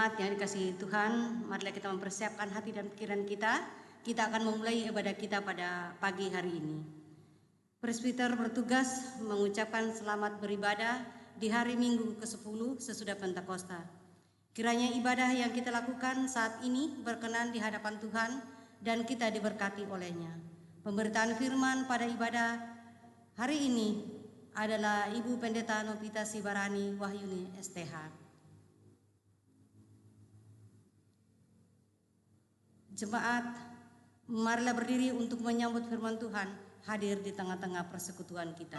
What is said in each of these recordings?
Jemaat yang dikasihi Tuhan, marilah kita mempersiapkan hati dan pikiran kita. Kita akan memulai ibadah kita pada pagi hari ini. Presbiter bertugas mengucapkan selamat beribadah di hari Minggu ke-10 sesudah Pentakosta. Kiranya ibadah yang kita lakukan saat ini berkenan di hadapan Tuhan dan kita diberkati olehnya. Pemberitaan firman pada ibadah hari ini adalah Ibu Pendeta Novita Sibarani Wahyuni STH. Jemaat, marilah berdiri untuk menyambut firman Tuhan hadir di tengah-tengah persekutuan kita.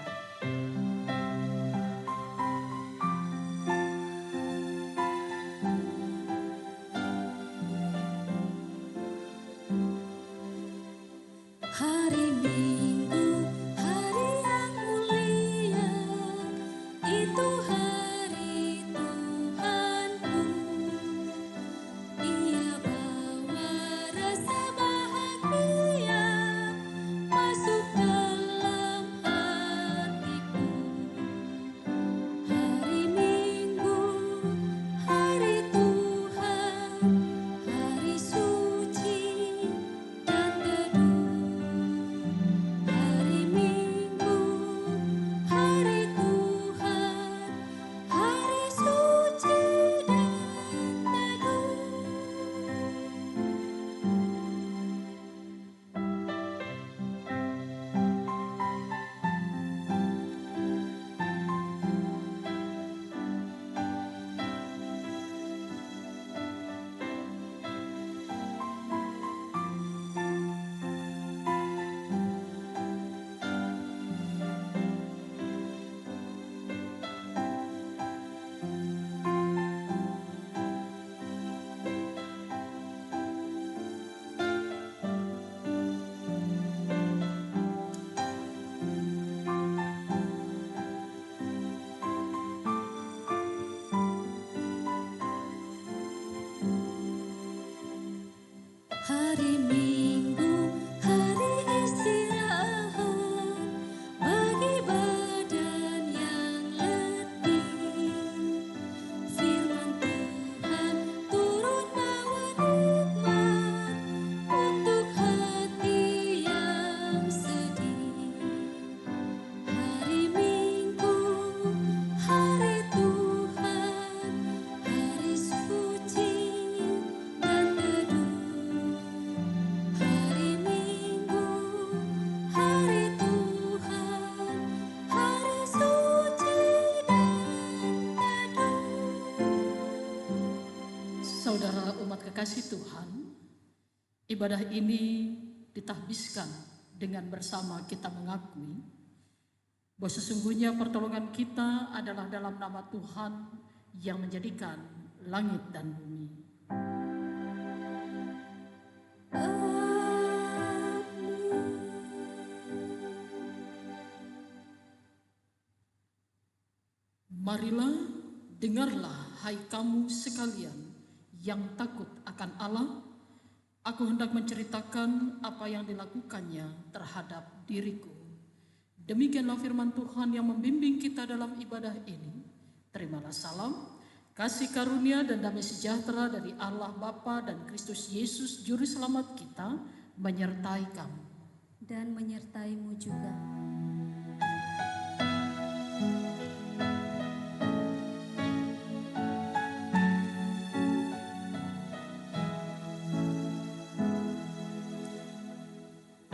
Hari Minggu, hari yang mulia, itu hari Tuhanku. Ia bawa rasa bahagia masuk dalam hatiku. Hari Minggu, hari Tuhan, hari suci dan teduh. Hari Minggu, hari Tuhan, hari suci dan teduh. Hari Minggu, hari istirahat bagi badan yang letih. Firman Tuhan turun bawa nikmat untuk hati yang sedih. Hari Minggu, hari Tuhan, hari suci dan teduh. Hari Minggu, hari Tuhan, hari suci dan teduh. Saudara umat kekasih Tuhan, ibadah ini ditahbiskan dengan bersama kita mengakui bahwa sesungguhnya pertolongan kita adalah dalam nama Tuhan yang menjadikan langit dan bumi. Marilah, dengarlah hai kamu sekalian yang takut akan Allah. Aku hendak menceritakan apa yang dilakukannya terhadap diriku. Demikianlah firman Tuhan yang membimbing kita dalam ibadah ini. Terimalah salam, kasih karunia dan damai sejahtera dari Allah Bapa dan Kristus Yesus Juru Selamat kita menyertai kamu. Dan menyertaimu juga.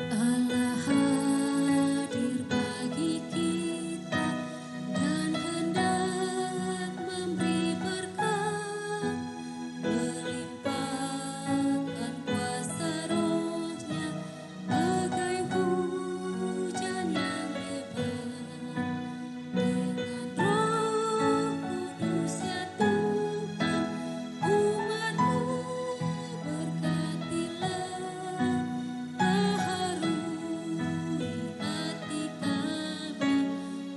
Allah hadir bagi kita dan hendak memberi berkat, melimpahkan kuasa Roh-Nya bagai hujan yang lebat. Dengan Roh Kudus ya Tuhan, umat-Mu berkatilah, baharui hati kami,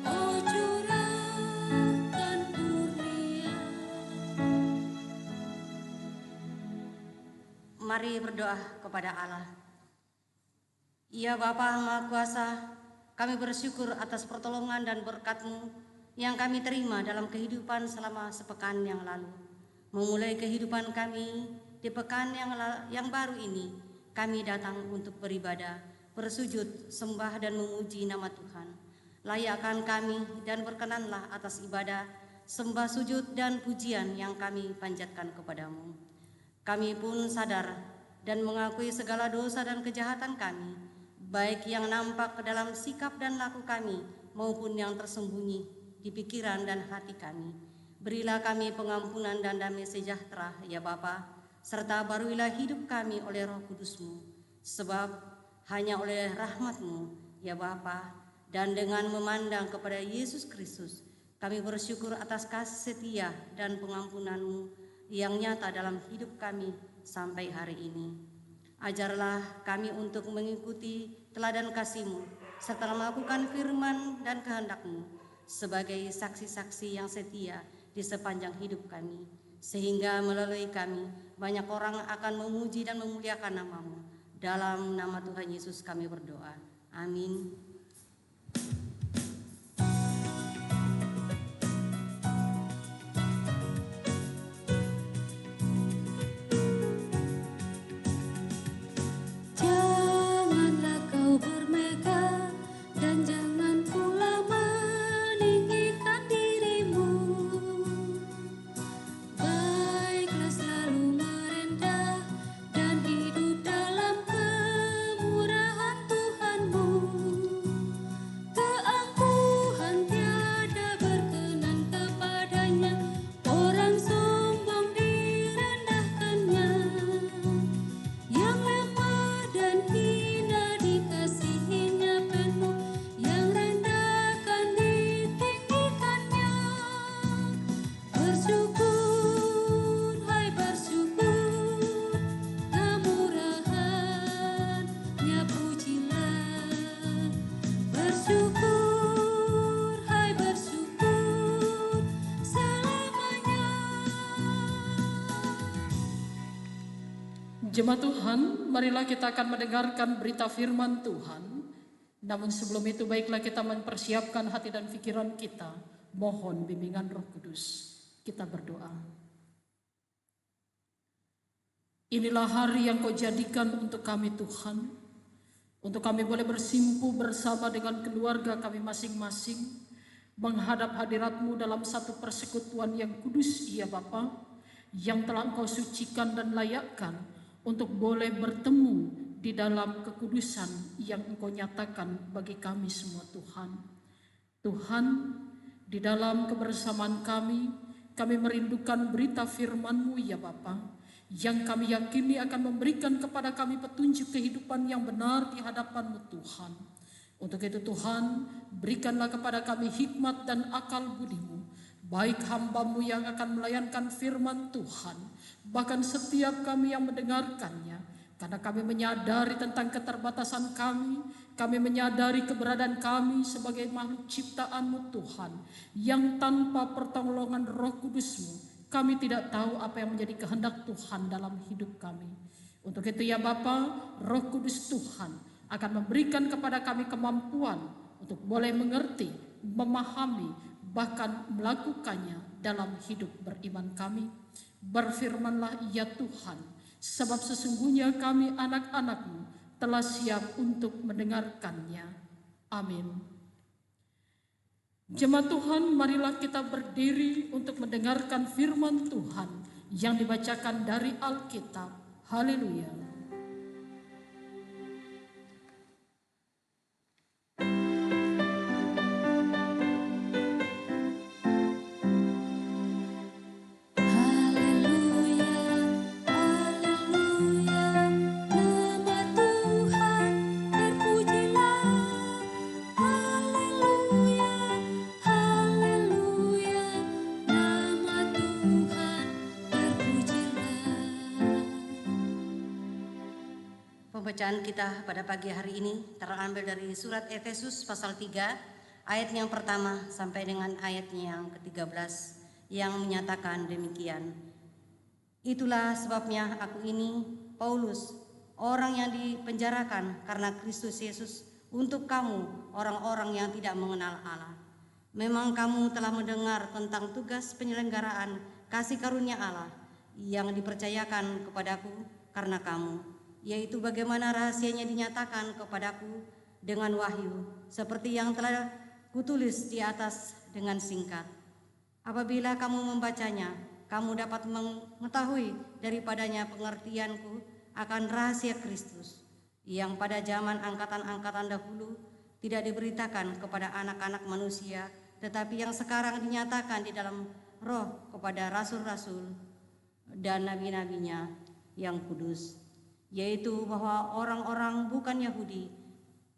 oh curahkan kurnia. Mari berdoa kepada Allah. Ya Bapa Maha Kuasa, kami bersyukur atas pertolongan dan berkat-Mu yang kami terima dalam kehidupan selama sepekan yang lalu. Memulai kehidupan kami di pekan yang baru ini, kami datang untuk beribadah, bersujud, sembah dan memuji nama Tuhan. Layakkan kami dan berkenanlah atas ibadah, sembah sujud dan pujian yang kami panjatkan kepadamu. Kami pun sadar dan mengakui segala dosa dan kejahatan kami, baik yang nampak ke dalam sikap dan laku kami maupun yang tersembunyi di pikiran dan hati kami. Berilah kami pengampunan dan damai sejahtera, ya Bapa, serta baruilah hidup kami oleh Roh Kudus-Mu, sebab hanya oleh rahmat-Mu, ya Bapa, dan dengan memandang kepada Yesus Kristus, kami bersyukur atas kasih setia dan pengampunan-Mu yang nyata dalam hidup kami sampai hari ini. Ajarlah kami untuk mengikuti teladan kasih-Mu, serta melakukan firman dan kehendak-Mu sebagai saksi-saksi yang setia di sepanjang hidup kami, sehingga melalui kami banyak orang akan memuji dan memuliakan nama-Mu. Dalam nama Tuhan Yesus kami berdoa. Amin. Janganlah kau bermegah dan jangan pula meninggikan dirimu. Baiklah selalu merendah dan hidup dalam kemurahan Tuhanmu. Keangkuhan tiada berkenan kepadanya, orang sombong direndahkannya. Yang lemah dan hina dikasihinya penuh, yang rendahkan ditinggikannya. Bersyukur, hai bersyukur, kemurahannya pujilah. Bersyukur, hai bersyukur, selamanya. Jemaat Tuhan, marilah kita akan mendengarkan berita firman Tuhan. Namun sebelum itu baiklah kita mempersiapkan hati dan pikiran kita. Mohon bimbingan Roh Kudus. Kita berdoa. Inilah hari yang Kau jadikan untuk kami Tuhan. Untuk kami boleh bersimpu bersama dengan keluarga kami masing-masing. Menghadap hadirat-Mu dalam satu persekutuan yang kudus, ya Bapa, yang telah Engkau sucikan dan layakkan untuk boleh bertemu di dalam kekudusan yang Engkau nyatakan bagi kami semua Tuhan. Tuhan, di dalam kebersamaan kami merindukan berita firman-Mu, ya Bapa, yang kami yakini akan memberikan kepada kami petunjuk kehidupan yang benar di hadapan-Mu Tuhan. Untuk itu Tuhan, berikanlah kepada kami hikmat dan akal budi-Mu, baik hamba-Mu yang akan melayankan firman Tuhan, bahkan setiap kami yang mendengarkannya, karena kami menyadari tentang keterbatasan kami menyadari keberadaan kami sebagai makhluk ciptaan-Mu Tuhan, yang tanpa pertolongan Roh Kudus-Mu, kami tidak tahu apa yang menjadi kehendak Tuhan dalam hidup kami. Untuk itu ya Bapa, Roh Kudus Tuhan akan memberikan kepada kami kemampuan untuk boleh mengerti, memahami, bahkan melakukannya dalam hidup beriman kami. Berfirmanlah ya Tuhan, sebab sesungguhnya kami anak-anak-Mu telah siap untuk mendengarkannya. Amin. Jemaat Tuhan, marilah kita berdiri untuk mendengarkan firman Tuhan yang dibacakan dari Alkitab. Haleluya. Pembacaan kita pada pagi hari ini terambil dari surat Efesus pasal 3 ayat yang pertama sampai dengan ayatnya yang ke-13 yang menyatakan demikian. Itulah sebabnya aku ini, Paulus, orang yang dipenjarakan karena Kristus Yesus, untuk kamu orang-orang yang tidak mengenal Allah. Memang kamu telah mendengar tentang tugas penyelenggaraan kasih karunia Allah yang dipercayakan kepadaku karena kamu, yaitu bagaimana rahasianya dinyatakan kepadaku dengan wahyu, seperti yang telah kutulis di atas dengan singkat. Apabila kamu membacanya, kamu dapat mengetahui daripadanya pengertianku akan rahasia Kristus, yang pada zaman angkatan-angkatan dahulu tidak diberitakan kepada anak-anak manusia, tetapi yang sekarang dinyatakan di dalam roh kepada rasul-rasul dan nabi-nabinya yang kudus, yaitu bahwa orang-orang bukan Yahudi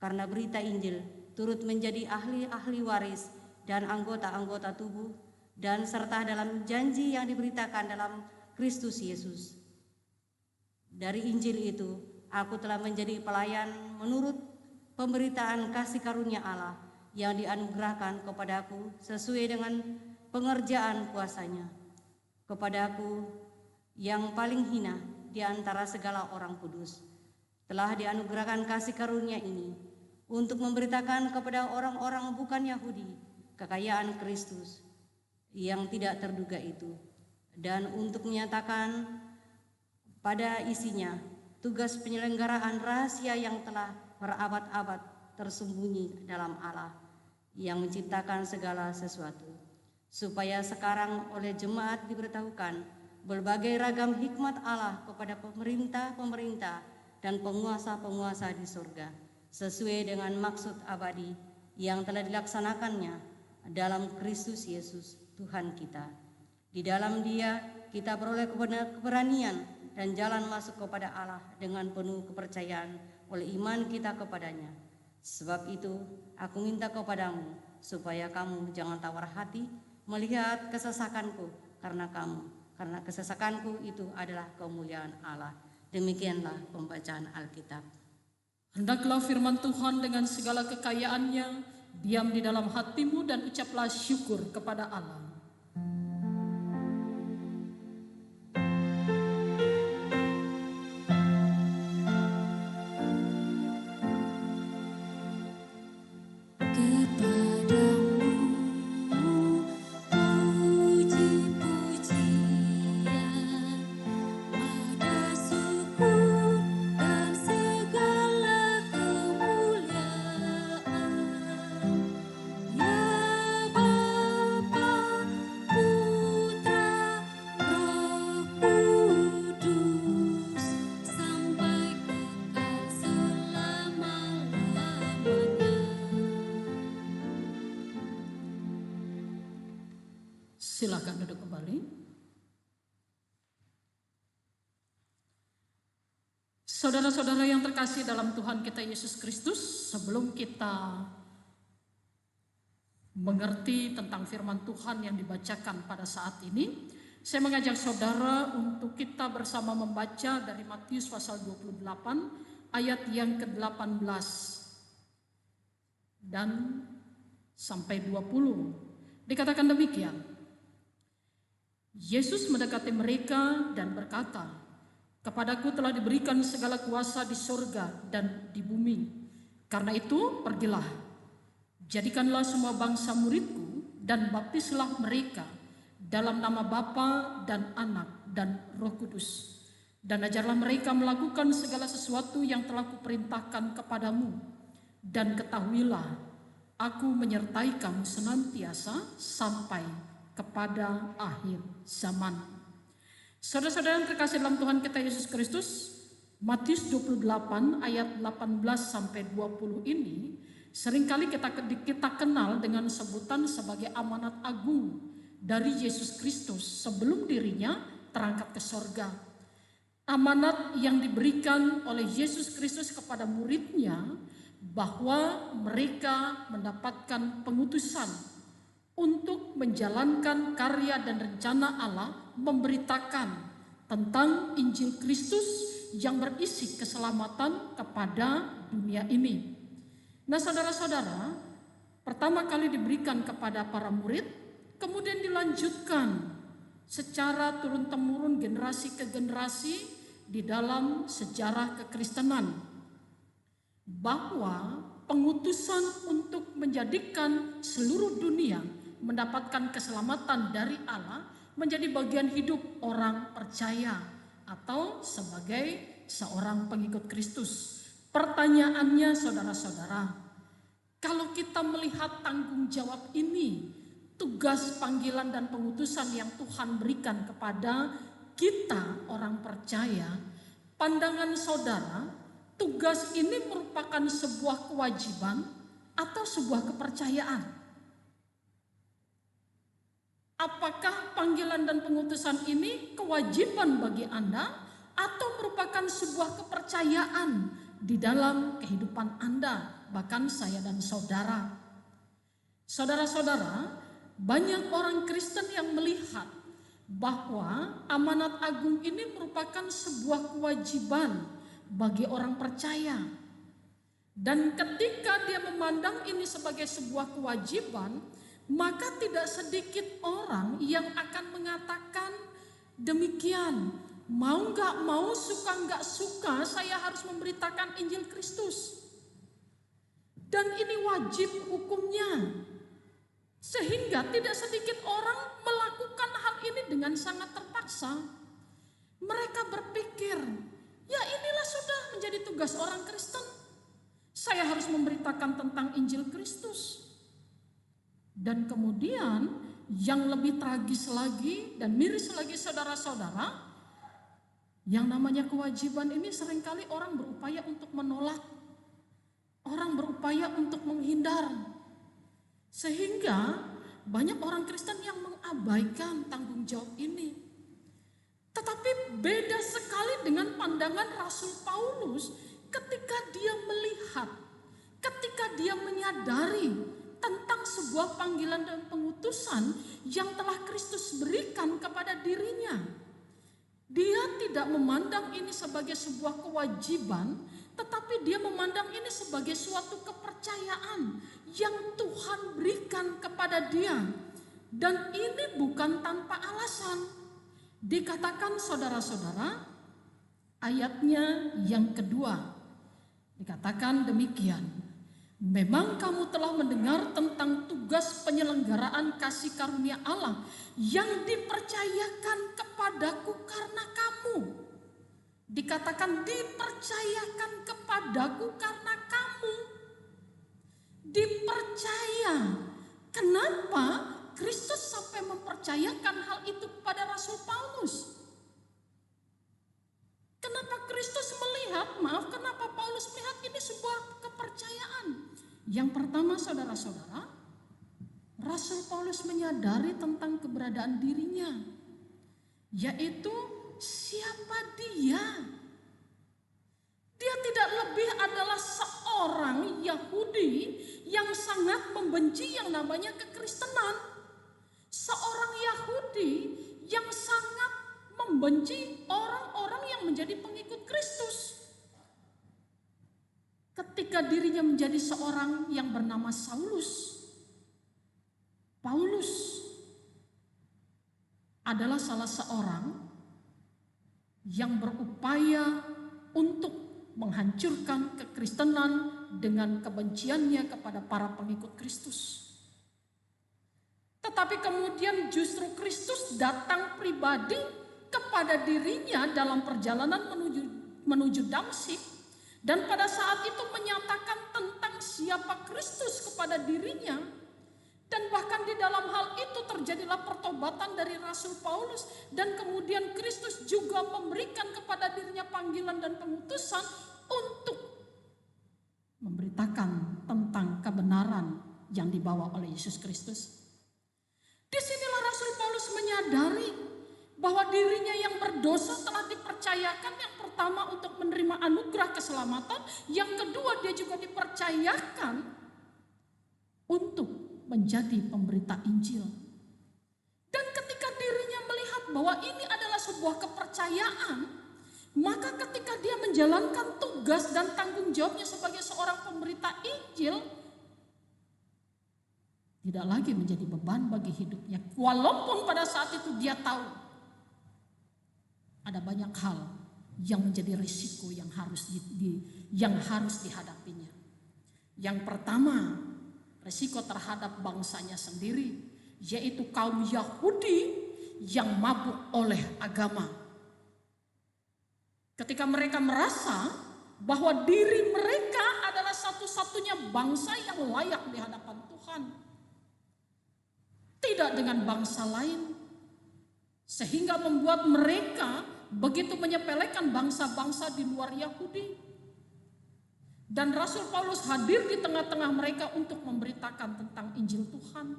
karena berita Injil turut menjadi ahli-ahli waris dan anggota-anggota tubuh dan serta dalam janji yang diberitakan dalam Kristus Yesus. Dari Injil itu aku telah menjadi pelayan menurut pemberitaan kasih karunia Allah yang dianugerahkan kepadaku sesuai dengan pengerjaan kuasanya. Kepadaku yang paling hina di antara segala orang kudus telah dianugerahkan kasih karunia ini untuk memberitakan kepada orang-orang bukan Yahudi kekayaan Kristus yang tidak terduga itu, dan untuk menyatakan pada isinya tugas penyelenggaraan rahasia yang telah berabad-abad tersembunyi dalam Allah yang menciptakan segala sesuatu, supaya sekarang oleh jemaat diberitahukan berbagai ragam hikmat Allah kepada pemerintah-pemerintah dan penguasa-penguasa di surga, sesuai dengan maksud abadi yang telah dilaksanakannya dalam Kristus Yesus Tuhan kita. Di dalam Dia kita beroleh keberanian dan jalan masuk kepada Allah dengan penuh kepercayaan oleh iman kita kepadanya. Sebab itu aku minta kepadamu supaya kamu jangan tawar hati melihat kesesakanku karena kesesakanku itu adalah kemuliaan Allah. Demikianlah pembacaan Alkitab. Hendaklah firman Tuhan dengan segala kekayaannya diam di dalam hatimu dan ucaplah syukur kepada Allah. Silakan duduk kembali. Saudara-saudara yang terkasih dalam Tuhan kita Yesus Kristus, sebelum kita mengerti tentang firman Tuhan yang dibacakan pada saat ini, saya mengajak saudara untuk kita bersama membaca dari Matius pasal 28 ayat yang ke-18 dan sampai 20. Dikatakan demikian. Yesus mendekati mereka dan berkata, "Kepadaku telah diberikan segala kuasa di surga dan di bumi. Karena itu pergilah, jadikanlah semua bangsa muridku dan baptislah mereka dalam nama Bapa dan Anak dan Roh Kudus. Dan ajarlah mereka melakukan segala sesuatu yang telah kuperintahkan kepadamu. Dan ketahuilah, aku menyertai kamu senantiasa sampai kepada akhir zaman." Saudara-saudara yang terkasih dalam Tuhan kita Yesus Kristus, Matius 28 ayat 18 sampai 20 ini seringkali kita kenal dengan sebutan sebagai amanat agung dari Yesus Kristus sebelum dirinya terangkat ke sorga. Amanat yang diberikan oleh Yesus Kristus kepada muridnya bahwa mereka mendapatkan pengutusan untuk menjalankan karya dan rencana Allah memberitakan tentang Injil Kristus yang berisi keselamatan kepada dunia ini. Nah, saudara-saudara, pertama kali diberikan kepada para murid, kemudian dilanjutkan secara turun-temurun generasi ke generasi di dalam sejarah kekristenan, bahwa pengutusan untuk menjadikan seluruh dunia mendapatkan keselamatan dari Allah menjadi bagian hidup orang percaya atau sebagai seorang pengikut Kristus. Pertanyaannya saudara-saudara, kalau kita melihat tanggung jawab ini, tugas panggilan dan pengutusan yang Tuhan berikan kepada kita orang percaya, pandangan saudara, tugas ini merupakan sebuah kewajiban atau sebuah kepercayaan? Apakah panggilan dan pengutusan ini kewajiban bagi Anda atau merupakan sebuah kepercayaan di dalam kehidupan Anda, bahkan saya dan saudara? Saudara-saudara, banyak orang Kristen yang melihat bahwa amanat agung ini merupakan sebuah kewajiban bagi orang percaya. Dan ketika dia memandang ini sebagai sebuah kewajiban, maka tidak sedikit orang yang akan mengatakan demikian. Mau gak mau, suka gak suka, saya harus memberitakan Injil Kristus. Dan ini wajib hukumnya. Sehingga tidak sedikit orang melakukan hal ini dengan sangat terpaksa. Mereka berpikir, ya inilah sudah menjadi tugas orang Kristen. Saya harus memberitakan tentang Injil Kristus. Dan kemudian yang lebih tragis lagi dan miris lagi saudara-saudara, yang namanya kewajiban ini seringkali orang berupaya untuk menolak. Orang berupaya untuk menghindar. Sehingga banyak orang Kristen yang mengabaikan tanggung jawab ini. Tetapi beda sekali dengan pandangan Rasul Paulus ketika dia melihat, ketika dia menyadari tentang sebuah panggilan dan pengutusan yang telah Kristus berikan kepada dirinya. Dia tidak memandang ini sebagai sebuah kewajiban, tetapi dia memandang ini sebagai suatu kepercayaan yang Tuhan berikan kepada dia. Dan ini bukan tanpa alasan. Dikatakan saudara-saudara, ayatnya yang kedua, dikatakan demikian. Memang kamu telah mendengar tentang tugas penyelenggaraan kasih karunia Allah yang dipercayakan kepadaku karena kamu. Dikatakan dipercayakan kepadaku karena kamu. Dipercaya. Kenapa Kristus sampai mempercayakan hal itu kepada Rasul Paulus? Kenapa Kristus melihat, kenapa Paulus melihat ini sebuah kepercayaan? Yang pertama saudara-saudara, Rasul Paulus menyadari tentang keberadaan dirinya, yaitu siapa dia. Dia tidak lebih adalah seorang Yahudi yang sangat membenci yang namanya kekristenan. Seorang Yahudi yang sangat membenci orang-orang yang menjadi pengikut Kristus. Ketika dirinya menjadi seorang yang bernama Saulus, Paulus adalah salah seorang yang berupaya untuk menghancurkan kekristenan dengan kebenciannya kepada para pengikut Kristus. Tetapi kemudian justru Kristus datang pribadi kepada dirinya dalam perjalanan menuju Damsyik. Dan pada saat itu menyatakan tentang siapa Kristus kepada dirinya. Dan bahkan di dalam hal itu terjadilah pertobatan dari Rasul Paulus. Dan kemudian Kristus juga memberikan kepada dirinya panggilan dan pengutusan untuk memberitakan tentang kebenaran yang dibawa oleh Yesus Kristus. Disinilah Rasul Paulus menyadari bahwa dirinya yang berdosa telah dipercayakan yang pertama untuk menerima anugerah keselamatan, yang kedua dia juga dipercayakan untuk menjadi pemberita Injil. Dan ketika dirinya melihat bahwa ini adalah sebuah kepercayaan, maka ketika dia menjalankan tugas dan tanggung jawabnya sebagai seorang pemberita Injil, tidak lagi menjadi beban bagi hidupnya. Walaupun pada saat itu dia tahu ada banyak hal yang menjadi risiko yang harus dihadapinya. Yang pertama, risiko terhadap bangsanya sendiri, yaitu kaum Yahudi yang mabuk oleh agama. Ketika mereka merasa bahwa diri mereka adalah satu-satunya bangsa yang layak di hadapan Tuhan, tidak dengan bangsa lain, sehingga membuat mereka begitu menyepelekan bangsa-bangsa di luar Yahudi. Dan Rasul Paulus hadir di tengah-tengah mereka untuk memberitakan tentang Injil Tuhan.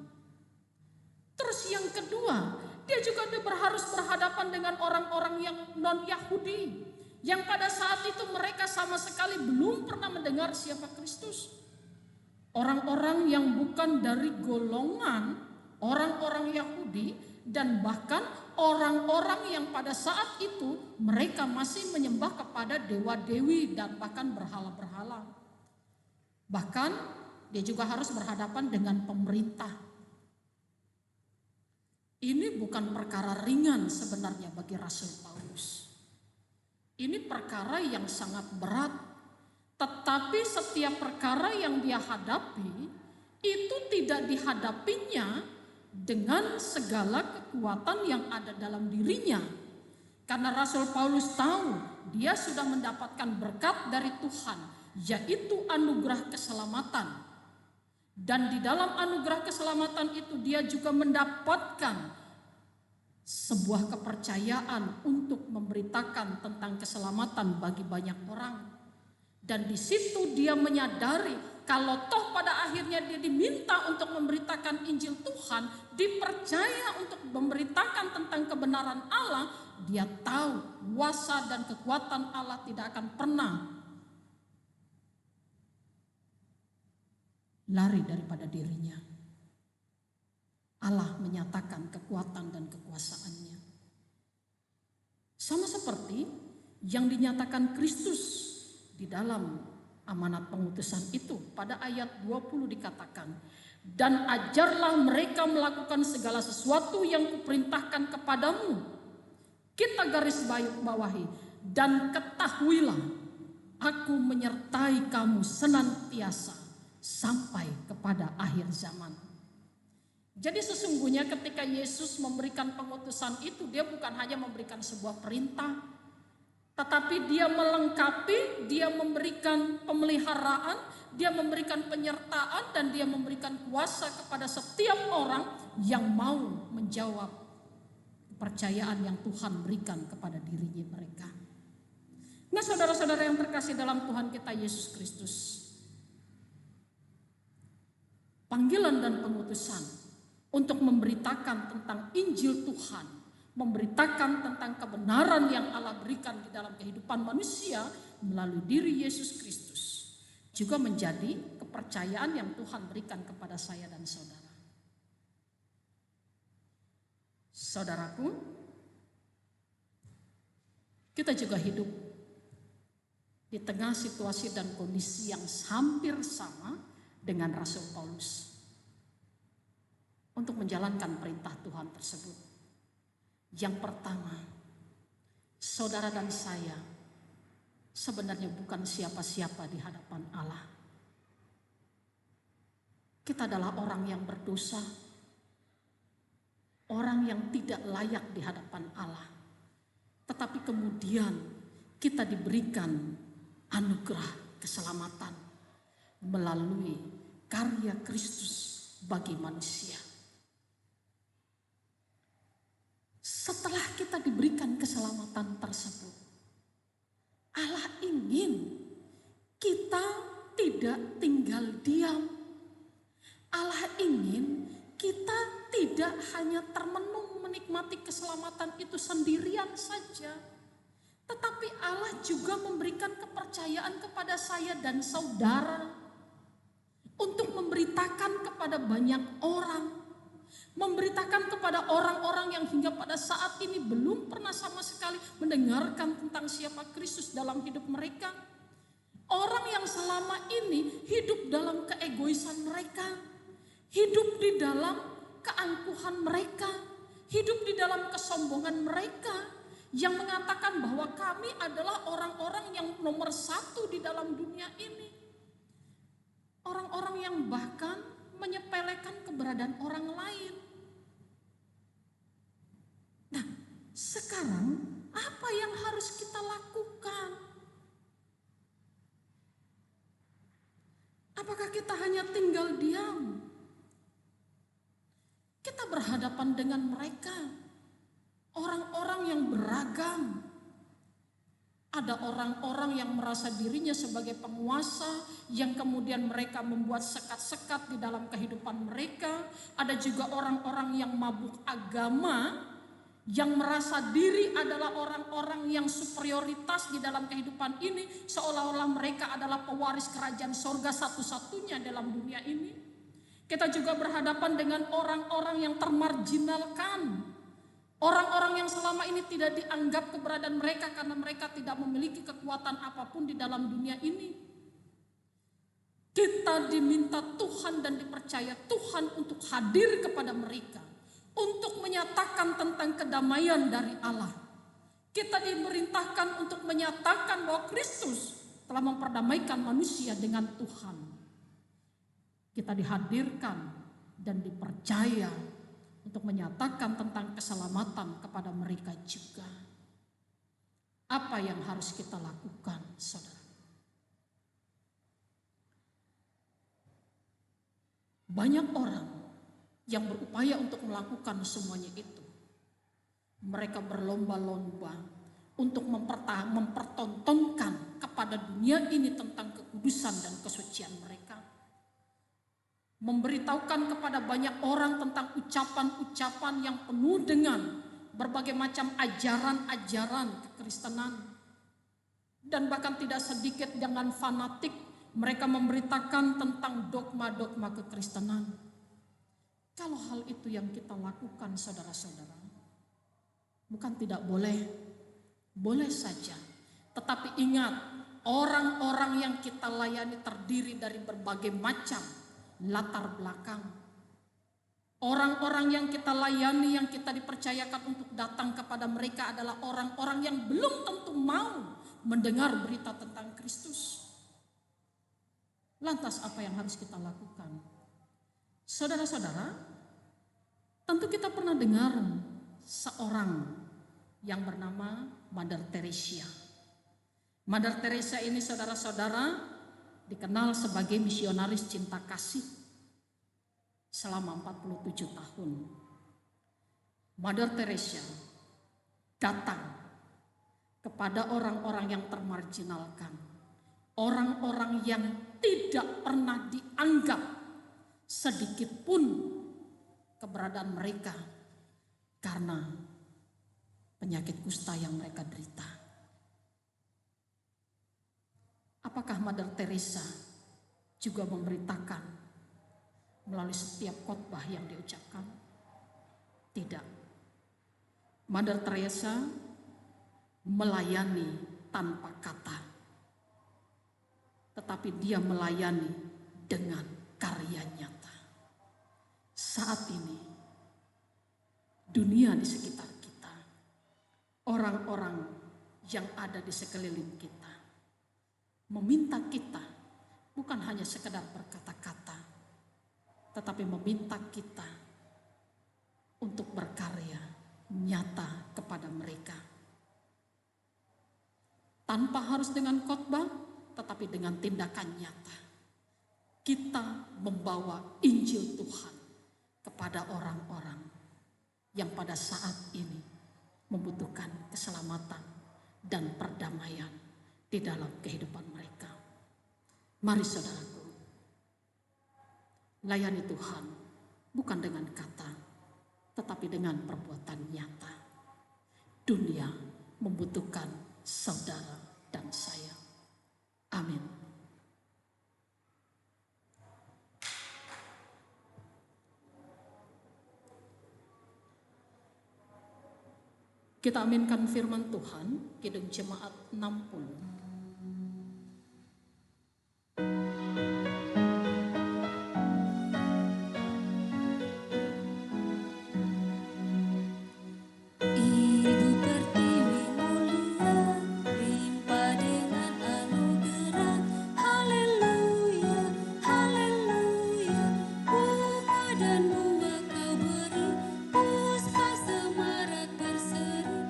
Terus yang kedua, dia juga harus berhadapan dengan orang-orang yang non-Yahudi, yang pada saat itu mereka sama sekali belum pernah mendengar siapa Kristus. Orang-orang yang bukan dari golongan orang-orang Yahudi, dan bahkan orang-orang yang pada saat itu mereka masih menyembah kepada dewa-dewi dan bahkan berhala-berhala. Bahkan dia juga harus berhadapan dengan pemerintah. Ini bukan perkara ringan sebenarnya bagi Rasul Paulus. Ini perkara yang sangat berat. Tetapi setiap perkara yang dia hadapi itu tidak dihadapinya dengan segala kekuatan yang ada dalam dirinya. Karena Rasul Paulus tahu dia sudah mendapatkan berkat dari Tuhan, yaitu anugerah keselamatan. Dan di dalam anugerah keselamatan itu dia juga mendapatkan sebuah kepercayaan untuk memberitakan tentang keselamatan bagi banyak orang. Dan di situ dia menyadari kalau toh pada akhirnya dia diminta untuk memberitakan Injil Tuhan, dipercaya untuk memberitakan tentang kebenaran Allah, dia tahu kuasa dan kekuatan Allah tidak akan pernah lari daripada dirinya. Allah menyatakan kekuatan dan kekuasaannya. Sama seperti yang dinyatakan Kristus di dalam amanat pengutusan itu. Pada ayat 20 dikatakan, dan ajarlah mereka melakukan segala sesuatu yang kuperintahkan kepadamu. Kita garis bawahi, dan ketahuilah aku menyertai kamu senantiasa sampai kepada akhir zaman. Jadi sesungguhnya ketika Yesus memberikan pengutusan itu, dia bukan hanya memberikan sebuah perintah, tetapi dia melengkapi, dia memberikan pemeliharaan, dia memberikan penyertaan, dan dia memberikan kuasa kepada setiap orang yang mau menjawab kepercayaan yang Tuhan berikan kepada dirinya mereka. Nah, saudara-saudara yang terkasih dalam Tuhan kita Yesus Kristus, panggilan dan pengutusan untuk memberitakan tentang Injil Tuhan, memberitakan tentang kebenaran yang Allah berikan di dalam kehidupan manusia melalui diri Yesus Kristus, juga menjadi kepercayaan yang Tuhan berikan kepada saya dan saudara. Saudaraku, kita juga hidup di tengah situasi dan kondisi yang hampir sama dengan Rasul Paulus untuk menjalankan perintah Tuhan tersebut. Yang pertama, saudara dan saya sebenarnya bukan siapa-siapa di hadapan Allah. Kita adalah orang yang berdosa, orang yang tidak layak di hadapan Allah. Tetapi kemudian kita diberikan anugerah keselamatan melalui karya Kristus bagi manusia. Setelah kita diberikan keselamatan tersebut, Allah ingin kita tidak tinggal diam. Allah ingin kita tidak hanya termenung menikmati keselamatan itu sendirian saja, tetapi Allah juga memberikan kepercayaan kepada saya dan saudara untuk memberitakan kepada banyak orang, memberitakan kepada orang-orang yang hingga pada saat ini belum pernah sama sekali mendengarkan tentang siapa Kristus dalam hidup mereka. Orang yang selama ini hidup dalam keegoisan mereka, hidup di dalam keangkuhan mereka, hidup di dalam kesombongan mereka, yang mengatakan bahwa kami adalah orang-orang yang nomor satu di dalam dunia ini. Orang-orang yang bahkan menyepelekan keberadaan orang lain. sekarang apa yang harus kita lakukan? Apakah kita hanya tinggal diam? Kita berhadapan dengan mereka, orang-orang yang beragam. Ada orang-orang yang merasa dirinya sebagai penguasa, yang kemudian mereka membuat sekat-sekat di dalam kehidupan mereka. Ada juga orang-orang yang mabuk agama, yang merasa diri adalah orang-orang yang superioritas di dalam kehidupan ini, seolah-olah mereka adalah pewaris kerajaan sorga satu-satunya dalam dunia ini. Kita juga berhadapan dengan orang-orang yang termarginalkan, orang-orang yang selama ini tidak dianggap keberadaan mereka karena mereka tidak memiliki kekuatan apapun di dalam dunia ini. Kita diminta Tuhan dan dipercaya Tuhan untuk hadir kepada mereka, untuk menyatakan tentang kedamaian dari Allah. Kita diperintahkan untuk menyatakan bahwa Kristus telah memperdamaikan manusia dengan Tuhan. Kita dihadirkan dan dipercaya untuk menyatakan tentang keselamatan kepada mereka juga. Apa yang harus kita lakukan, saudara? Banyak orang yang berupaya untuk melakukan semuanya itu. Mereka berlomba-lomba untuk mempertontonkan kepada dunia ini tentang kekudusan dan kesucian mereka. Memberitahukan kepada banyak orang tentang ucapan-ucapan yang penuh dengan berbagai macam ajaran-ajaran kekristenan. Dan bahkan tidak sedikit dengan fanatik mereka memberitakan tentang dogma-dogma kekristenan. Kalau hal itu yang kita lakukan, saudara-saudara, bukan tidak boleh, boleh saja. Tetapi ingat, orang-orang yang kita layani terdiri dari berbagai macam latar belakang. Orang-orang yang kita layani, yang kita dipercayakan untuk datang kepada mereka adalah orang-orang yang belum tentu mau mendengar berita tentang Kristus. Lantas apa yang harus kita lakukan? Saudara-saudara, tentu kita pernah dengar seorang yang bernama Mother Teresa. Mother Teresa ini, saudara-saudara, dikenal sebagai misionaris cinta kasih selama 47 tahun. Mother Teresa datang kepada orang-orang yang termarginalkan, orang-orang yang tidak pernah dianggap sedikit pun keberadaan mereka karena penyakit kusta yang mereka derita. Apakah Mother Teresa juga memberitakan melalui setiap khotbah yang diucapkan? Tidak. Mother Teresa melayani tanpa kata, tetapi dia melayani dengan karya nyata. Saat ini, dunia di sekitar kita, orang-orang yang ada di sekeliling kita, meminta kita bukan hanya sekedar berkata-kata, tetapi meminta kita untuk berkarya nyata kepada mereka. Tanpa harus dengan khotbah, tetapi dengan tindakan nyata. Kita membawa Injil Tuhan kepada orang-orang yang pada saat ini membutuhkan keselamatan dan perdamaian di dalam kehidupan mereka. Mari saudaraku, layani Tuhan bukan dengan kata, tetapi dengan perbuatan nyata. Dunia membutuhkan saudara dan saya. Amin. Kita aminkan firman Tuhan, Kidung Jemaat 60. Dan bunga kau beri, puspa semarak berseri,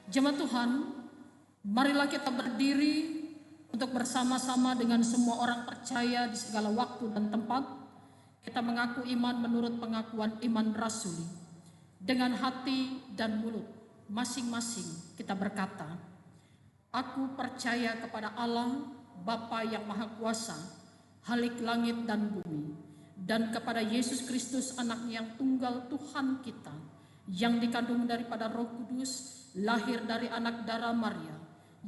Jemaat Tuhan, marilah kita berdiri untuk bersama-sama dengan semua orang percaya di segala waktu dan tempat. Kita mengaku iman menurut pengakuan iman rasuli. Dengan hati dan mulut masing-masing kita berkata, aku percaya kepada Allah, Bapa yang Maha Kuasa, Halik langit dan bumi, dan kepada Yesus Kristus anaknya yang tunggal Tuhan kita, yang dikandung daripada Roh Kudus, lahir dari anak darah Maria,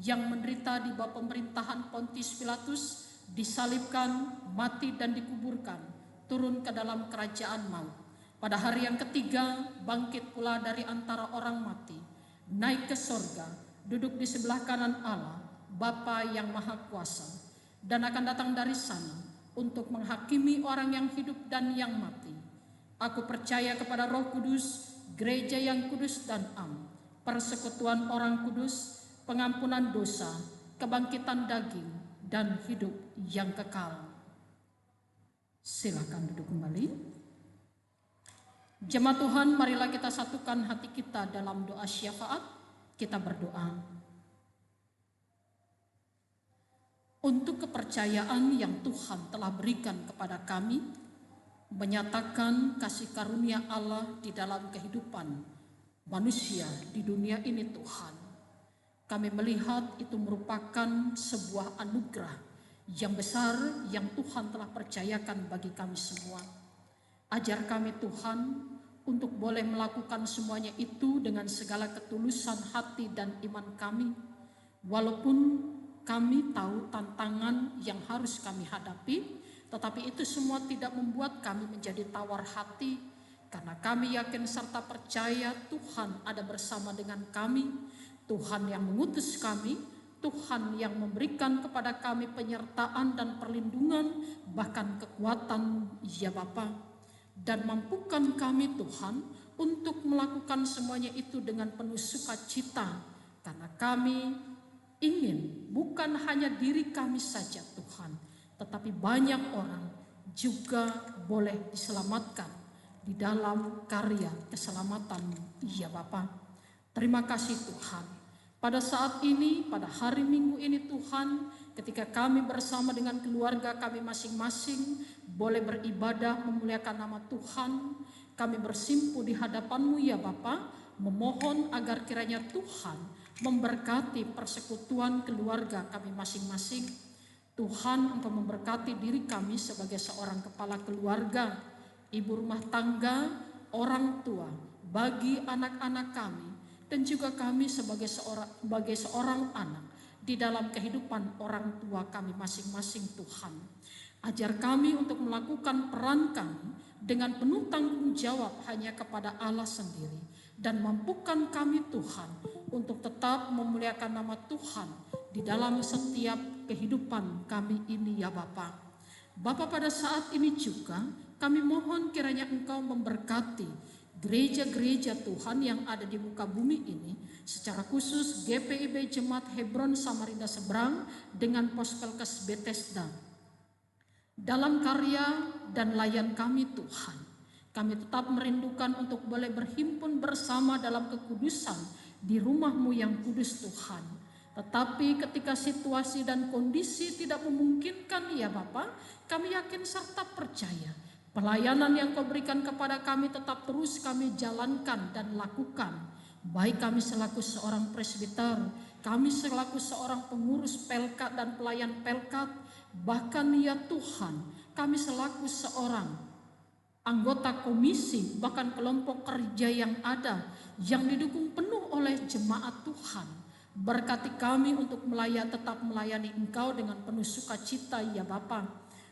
yang menderita di bawah pemerintahan Pontius Pilatus, disalibkan, mati dan dikuburkan, turun ke dalam kerajaan maut. Pada hari yang ketiga bangkit pula dari antara orang mati, naik ke sorga, duduk di sebelah kanan Allah, Bapa yang Maha Kuasa, dan akan datang dari sana untuk menghakimi orang yang hidup dan yang mati. Aku percaya kepada Roh Kudus, gereja yang kudus dan am, persekutuan orang kudus, pengampunan dosa, kebangkitan daging, dan hidup yang kekal. Silakan duduk kembali. Jemaat Tuhan, marilah kita satukan hati kita dalam doa syafaat. Kita berdoa. Untuk kepercayaan yang Tuhan telah berikan kepada kami, menyatakan kasih karunia Allah di dalam kehidupan manusia di dunia ini Tuhan. Kami melihat itu merupakan sebuah anugerah yang besar yang Tuhan telah percayakan bagi kami semua. Ajar kami Tuhan untuk boleh melakukan semuanya itu dengan segala ketulusan hati dan iman kami. Walaupun kami tahu tantangan yang harus kami hadapi, tetapi itu semua tidak membuat kami menjadi tawar hati, karena kami yakin serta percaya Tuhan ada bersama dengan kami, Tuhan yang mengutus kami, Tuhan yang memberikan kepada kami penyertaan dan perlindungan, bahkan kekuatan, ya Bapa. Dan mampukan kami Tuhan untuk melakukan semuanya itu dengan penuh sukacita, karena kami ingin bukan hanya diri kami saja Tuhan, tetapi banyak orang juga boleh diselamatkan di dalam karya keselamatan, ya Bapa. Terima kasih Tuhan. Pada saat ini, pada hari Minggu ini Tuhan, ketika kami bersama dengan keluarga kami masing-masing boleh beribadah memuliakan nama Tuhan, kami bersimpu di hadapan-Mu ya Bapa, memohon agar kiranya Tuhan memberkati persekutuan keluarga kami masing-masing. Tuhan, Engkau memberkati diri kami sebagai seorang kepala keluarga, ibu rumah tangga, orang tua, bagi anak-anak kami, dan juga kami sebagai seorang anak di dalam kehidupan orang tua kami masing-masing Tuhan. Ajar kami untuk melakukan peran kami dengan penuh tanggung jawab hanya kepada Allah sendiri. Dan mampukan kami Tuhan untuk tetap memuliakan nama Tuhan di dalam setiap kehidupan kami ini ya Bapa. Bapa, pada saat ini juga kami mohon kiranya Engkau memberkati gereja-gereja Tuhan yang ada di muka bumi ini, secara khusus GPIB Jemaat Hebron Samarinda Seberang dengan Pospelkes Bethesda. Dalam karya dan layan kami Tuhan, kami tetap merindukan untuk boleh berhimpun bersama dalam kekudusan di rumah-Mu yang kudus Tuhan. Tetapi ketika situasi dan kondisi tidak memungkinkan ya Bapa, kami yakin serta percaya pelayanan yang Kau berikan kepada kami tetap terus kami jalankan dan lakukan. Baik kami selaku seorang presbiter, kami selaku seorang pengurus Pelkat dan pelayan Pelkat, bahkan ya Tuhan, kami selaku seorang anggota komisi, bahkan kelompok kerja yang ada, yang didukung penuh oleh jemaat Tuhan. Berkati kami untuk tetap melayani Engkau dengan penuh sukacita ya Bapa.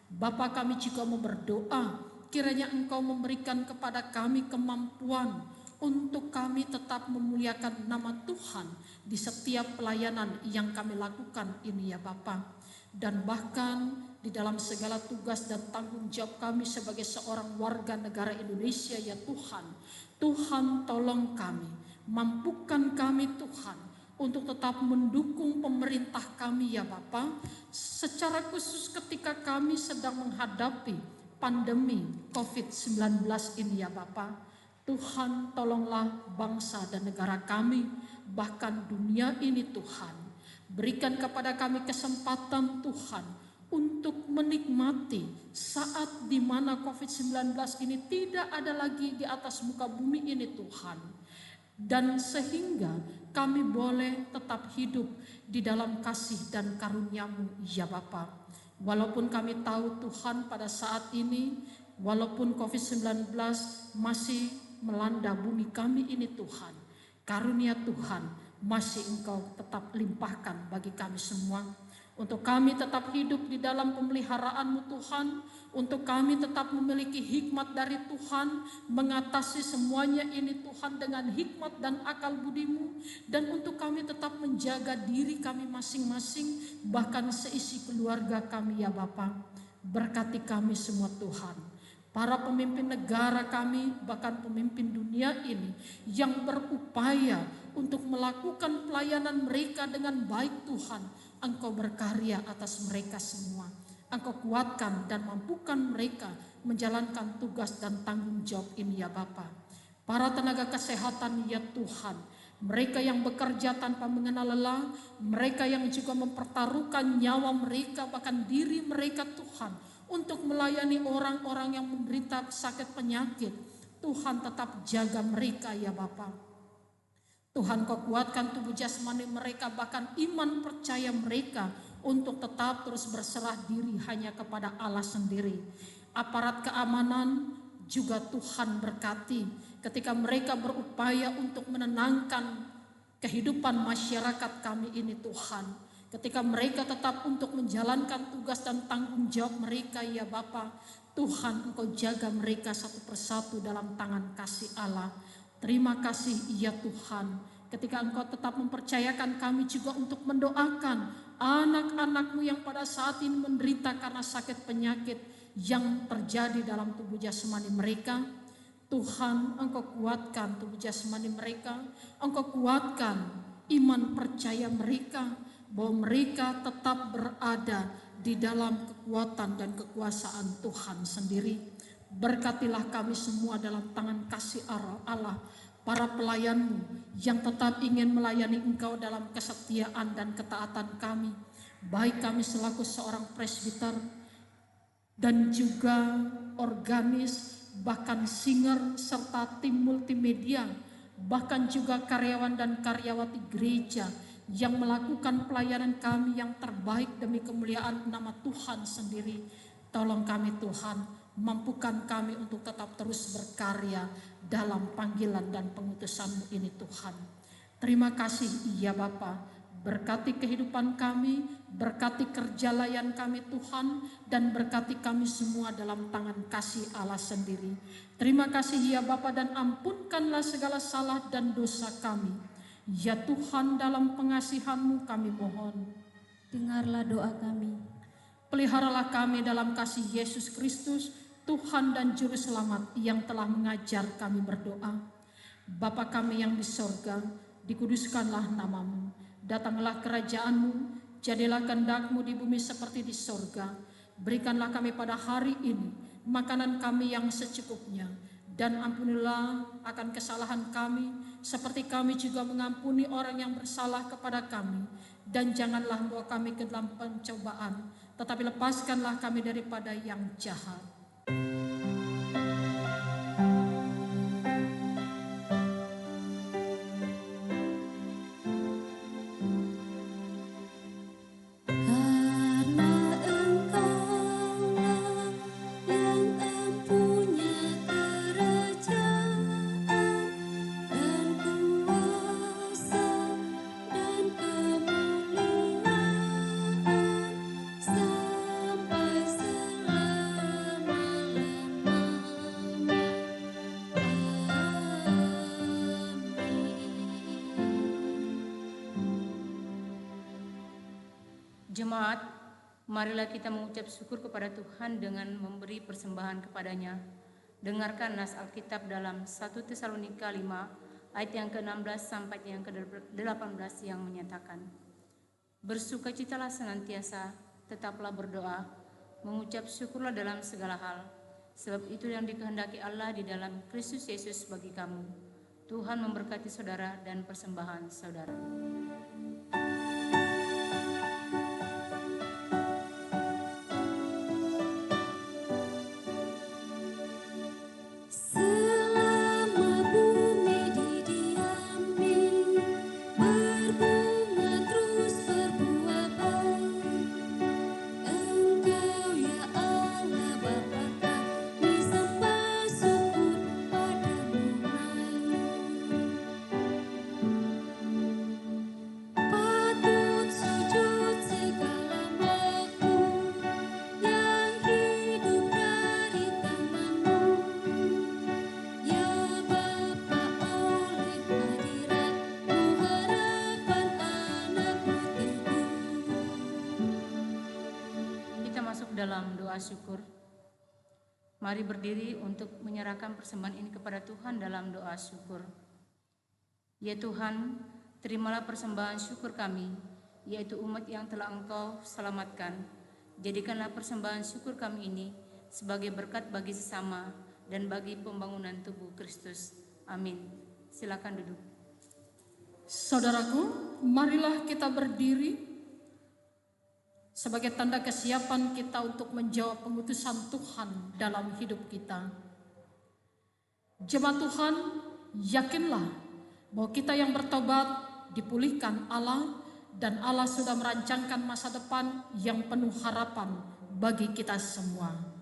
Bapa, kami juga mau berdoa, kiranya Engkau memberikan kepada kami kemampuan untuk kami tetap memuliakan nama Tuhan di setiap pelayanan yang kami lakukan ini ya Bapa. Dan bahkan di dalam segala tugas dan tanggung jawab kami sebagai seorang warga negara Indonesia ya Tuhan. Tuhan, tolong kami, mampukan kami Tuhan untuk tetap mendukung pemerintah kami ya Bapa, secara khusus ketika kami sedang menghadapi pandemi COVID-19 ini ya Bapa. Tuhan, tolonglah bangsa dan negara kami, bahkan dunia ini Tuhan. Berikan kepada kami kesempatan Tuhan untuk menikmati saat di mana COVID-19 ini tidak ada lagi di atas muka bumi ini Tuhan. Dan sehingga kami boleh tetap hidup di dalam kasih dan karunia-Mu ya Bapa. Walaupun kami tahu Tuhan pada saat ini, walaupun COVID-19 masih melanda bumi kami ini Tuhan, karunia Tuhan masih Engkau tetap limpahkan bagi kami semua. Untuk kami tetap hidup di dalam pemeliharaan-Mu Tuhan, untuk kami tetap memiliki hikmat dari Tuhan, mengatasi semuanya ini Tuhan dengan hikmat dan akal budi-Mu, dan untuk kami tetap menjaga diri kami masing-masing, bahkan seisi keluarga kami ya Bapa. Berkati kami semua Tuhan, para pemimpin negara kami, bahkan pemimpin dunia ini yang berupaya untuk melakukan pelayanan mereka dengan baik Tuhan. Engkau berkarya atas mereka semua. Engkau kuatkan dan mampukan mereka menjalankan tugas dan tanggung jawab ini ya Bapa. Para tenaga kesehatan ya Tuhan, mereka yang bekerja tanpa mengenal lelah, mereka yang juga mempertaruhkan nyawa mereka bahkan diri mereka Tuhan untuk melayani orang-orang yang menderita sakit penyakit. Tuhan tetap jaga mereka ya Bapa. Tuhan Kau kuatkan tubuh jasmani mereka, bahkan iman percaya mereka untuk tetap terus berserah diri hanya kepada Allah sendiri. Aparat keamanan juga Tuhan berkati ketika mereka berupaya untuk menenangkan kehidupan masyarakat kami ini Tuhan. Ketika mereka tetap untuk menjalankan tugas dan tanggung jawab mereka ya Bapa, Tuhan Engkau jaga mereka satu persatu dalam tangan kasih Allah. Terima kasih ya Tuhan, ketika Engkau tetap mempercayakan kami juga untuk mendoakan anak-anak-Mu yang pada saat ini menderita karena sakit penyakit yang terjadi dalam tubuh jasmani mereka. Tuhan, Engkau kuatkan tubuh jasmani mereka, Engkau kuatkan iman percaya mereka, bahwa mereka tetap berada di dalam kekuatan dan kekuasaan Tuhan sendiri. Berkatilah kami semua dalam tangan kasih Allah, para pelayan-Mu yang tetap ingin melayani Engkau dalam kesetiaan dan ketaatan kami, baik kami selaku seorang presbiter dan juga organis, bahkan singer serta tim multimedia, bahkan juga karyawan dan karyawati gereja yang melakukan pelayanan kami yang terbaik demi kemuliaan nama Tuhan sendiri. Tolong kami Tuhan, mampukan kami untuk tetap terus berkarya dalam panggilan dan pengutusan-Mu ini Tuhan. Terima kasih ya Bapa, berkati kehidupan kami, berkati kerja layan kami Tuhan, dan berkati kami semua dalam tangan kasih Allah sendiri. Terima kasih ya Bapa, dan ampunkanlah segala salah dan dosa kami. Ya Tuhan, dalam pengasihan-Mu kami mohon. Dengarlah doa kami. Peliharalah kami dalam kasih Yesus Kristus, Tuhan dan Juru Selamat yang telah mengajar kami berdoa. Bapa kami yang di sorga, dikuduskanlah nama-Mu. Datanglah kerajaan-Mu, jadilah kehendak-Mu di bumi seperti di sorga. Berikanlah kami pada hari ini makanan kami yang secukupnya, dan ampunilah akan kesalahan kami, seperti kami juga mengampuni orang yang bersalah kepada kami. Dan janganlah membawa kami ke dalam pencobaan, tetapi lepaskanlah kami daripada yang jahat. Karena Engkaulah yang empunya kerajaan dan kuasa dan kemuliaan sampai selama-lamanya. Jemaat, marilah kita mengucap syukur kepada Tuhan dengan memberi persembahan kepadanya. Dengarkan nas Alkitab dalam 1 Tesalonika 5 ayat yang ke-16 sampai yang ke-18 yang menyatakan, bersukacitalah senantiasa, tetaplah berdoa, mengucap syukurlah dalam segala hal, Sebab itu yang dikehendaki Allah di dalam Kristus Yesus bagi kamu. Tuhan memberkati saudara dan persembahan saudara. Selama bumi didiami, berbunga terus berbuah baik. Engkau ya Allah Bapa kami sembah syukur padamu Mayu. Patut sujud segala makhluk yang hidup dari tangan-Mu. Ya Bapa, oleh hadirat-Mu harapan anak-Mu teguh. Kita masuk dalam doa syukur. Mari berdiri untuk menyerahkan persembahan ini kepada Tuhan dalam doa syukur. Ya Tuhan, terimalah persembahan syukur kami, yaitu umat yang telah Engkau selamatkan. Jadikanlah persembahan syukur kami ini sebagai berkat bagi sesama dan bagi pembangunan tubuh Kristus. Amin. Silakan duduk. Saudaraku, marilah kita berdiri sebagai tanda kesiapan kita untuk menjawab pengutusan Tuhan dalam hidup kita. Jemaat Tuhan, yakinlah bahwa kita yang bertobat dipulihkan Allah, dan Allah sudah merancangkan masa depan yang penuh harapan bagi kita semua.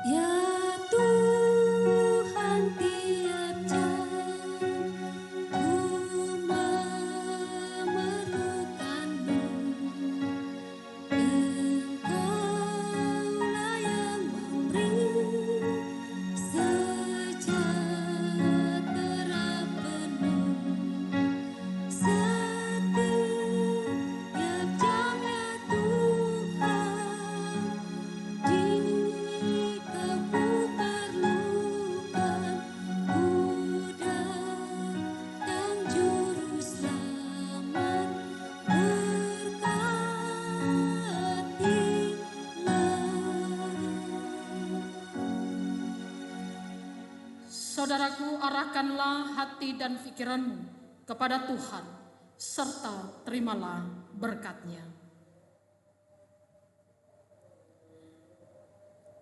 Ya Tuhan, tiap jam ku memerlukan-Mu. Engkaulah yang memberi sejahtera penuh. Setiap jam ya Tuhan, jika ku perlukan, Buddha dan Juru Selamat, berkatilah. Saudaraku, arahkanlah hati dan pikiranmu kepada Tuhan, serta terimalah berkat-Nya.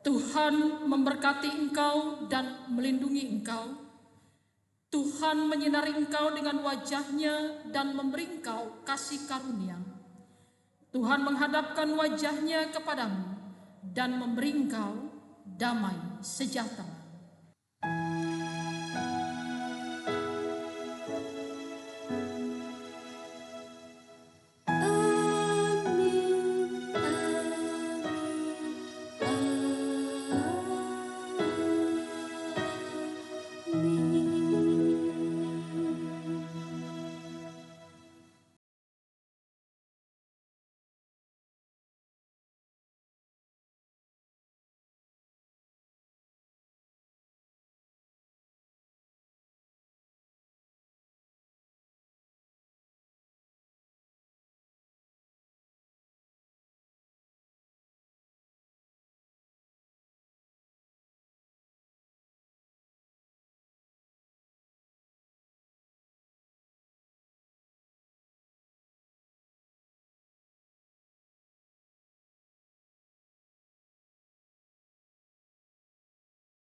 Tuhan memberkati engkau dan melindungi engkau. Tuhan menyinari engkau dengan wajah-Nya dan memberi engkau kasih karunia. Tuhan menghadapkan wajah-Nya kepadamu dan memberi engkau damai sejahtera.